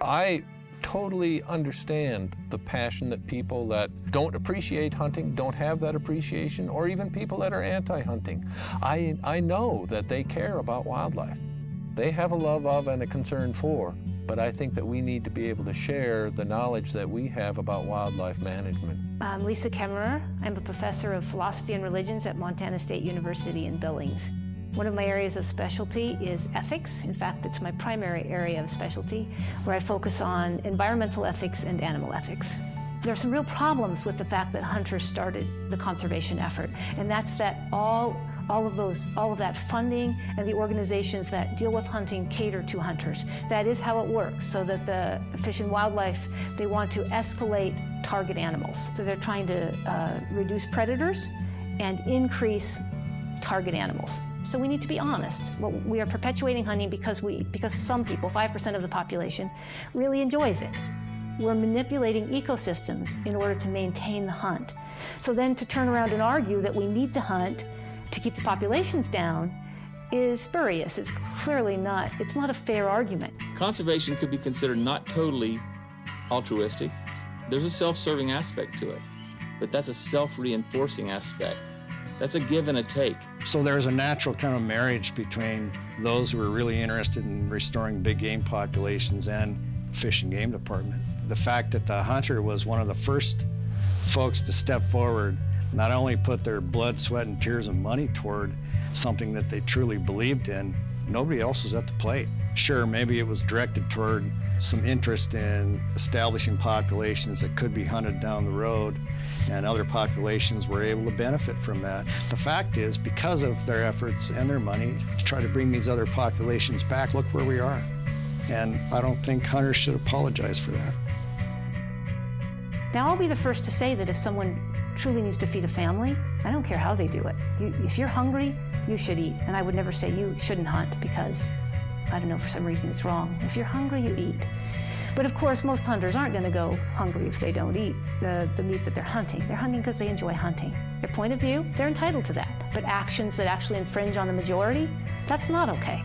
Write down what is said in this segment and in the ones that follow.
I totally understand the passion that people that don't appreciate hunting, don't have that appreciation, or even people that are anti-hunting. I know that they care about wildlife. They have a love of and a concern for, but I think that we need to be able to share the knowledge that we have about wildlife management. I'm Lisa Kemmerer. I'm a professor of philosophy and religions at Montana State University in Billings. One of my areas of specialty is ethics. In fact, it's my primary area of specialty, where I focus on environmental ethics and animal ethics. There are some real problems with the fact that hunters started the conservation effort, and that's that all of that funding and the organizations that deal with hunting cater to hunters. That is how it works, so that the Fish and Wildlife, they want to escalate target animals. So they're trying to reduce predators and increase target animals. So we need to be honest. Well, we are perpetuating hunting because some people, 5% of the population, really enjoys it. We're manipulating ecosystems in order to maintain the hunt. So then to turn around and argue that we need to hunt to keep the populations down is spurious. It's clearly not, it's not a fair argument. Conservation could be considered not totally altruistic. There's a self-serving aspect to it, but that's a self-reinforcing aspect. That's a give and a take. So there's a natural kind of marriage between those who are really interested in restoring big game populations and Fish and Game Department. The fact that the hunter was one of the first folks to step forward, not only put their blood, sweat, and tears and money toward something that they truly believed in, nobody else was at the plate. Sure, maybe it was directed toward some interest in establishing populations that could be hunted down the road, and other populations were able to benefit from that. The fact is, because of their efforts and their money to try to bring these other populations back, look where we are. And I don't think hunters should apologize for that. Now, I'll be the first to say that if someone truly needs to feed a family, I don't care how they do it. If you're hungry, you should eat. And I would never say you shouldn't hunt because, I don't know, for some reason it's wrong. If you're hungry, you eat. But of course, most hunters aren't going to go hungry if they don't eat the meat that they're hunting. They're hunting because they enjoy hunting. Their point of view, they're entitled to that. But actions that actually infringe on the majority, that's not okay.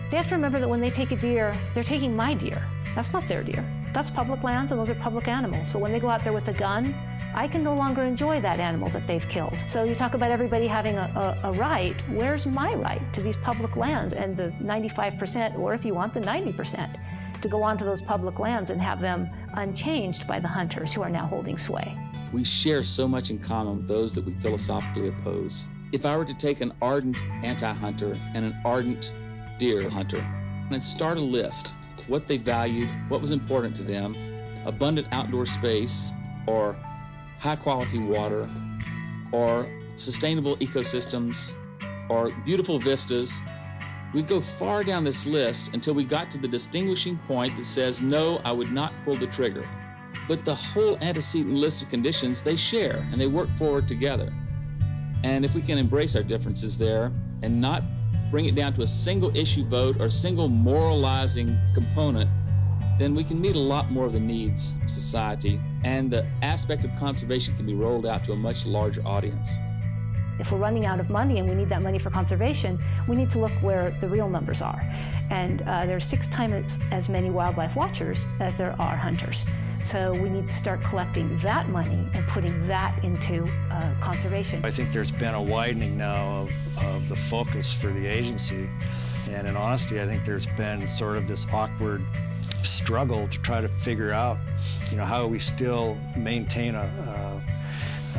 They have to remember that when they take a deer, they're taking my deer. That's not their deer. That's public lands and those are public animals. But when they go out there with a gun, I can no longer enjoy that animal that they've killed. So you talk about everybody having a right. Where's my right to these public lands and the 95%, or if you want, the 90%, to go onto those public lands and have them unchanged by the hunters who are now holding sway? We share so much in common with those that we philosophically oppose. If I were to take an ardent anti-hunter and an ardent deer hunter and start a list, what they valued, what was important to them, abundant outdoor space, or high quality water, or sustainable ecosystems, or beautiful vistas, we'd go far down this list until we got to the distinguishing point that says, no, I would not pull the trigger. But the whole antecedent list of conditions they share and they work forward together. And if we can embrace our differences there and not bring it down to a single issue vote or single moralizing component, then we can meet a lot more of the needs of society, and the aspect of conservation can be rolled out to a much larger audience. If we're running out of money and we need that money for conservation, we need to look where the real numbers are. And there's 6 times as many wildlife watchers as there are hunters. So we need to start collecting that money and putting that into conservation. I think there's been a widening now of the focus for the agency. And in honesty, I think there's been sort of this awkward struggle to try to figure out, how we still maintain a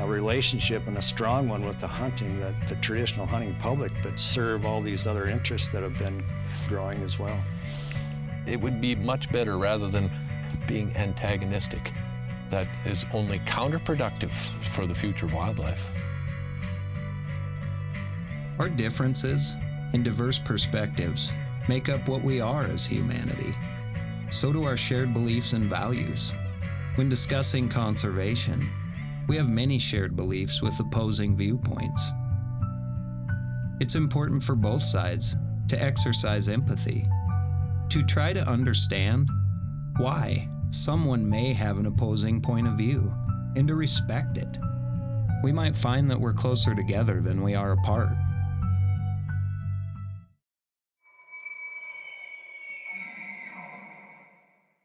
relationship, and a strong one, with the hunting, the traditional hunting public, but serve all these other interests that have been growing as well. It would be much better rather than being antagonistic. That is only counterproductive for the future of wildlife. Our differences and diverse perspectives make up what we are as humanity. So do our shared beliefs and values. When discussing conservation, we have many shared beliefs with opposing viewpoints. It's important for both sides to exercise empathy, to try to understand why someone may have an opposing point of view, and to respect it. We might find that we're closer together than we are apart.